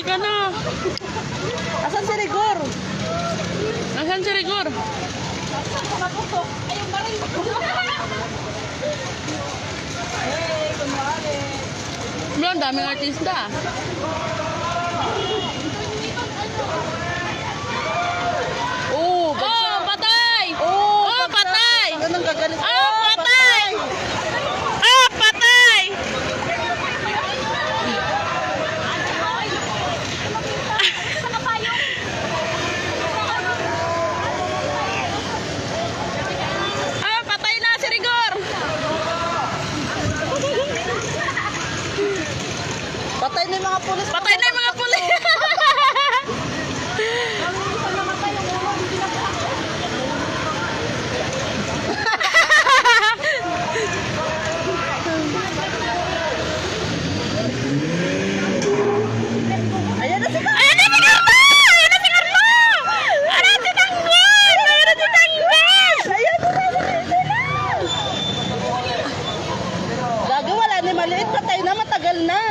ka na. Asan si Rigor? Asan si Rigor? Ayun pa rin. Hey, kunwari. Ang daming artista. Oh, Oh, patay! Oh, Oh, patay! Ganun gagalit. Oh, patay! Oh, patay! Ah, patay na si Rigor! Patay na yung mga pulis. Patay na yung mga pulis! Ayan na si Carlo. Ayan na si Carlo! Ayan na si Carlo! Ayan na si Tanggol! Ayan na si Tanggol! Ayan na sila. Gago, wala ni maliit. Patay na, matagal na.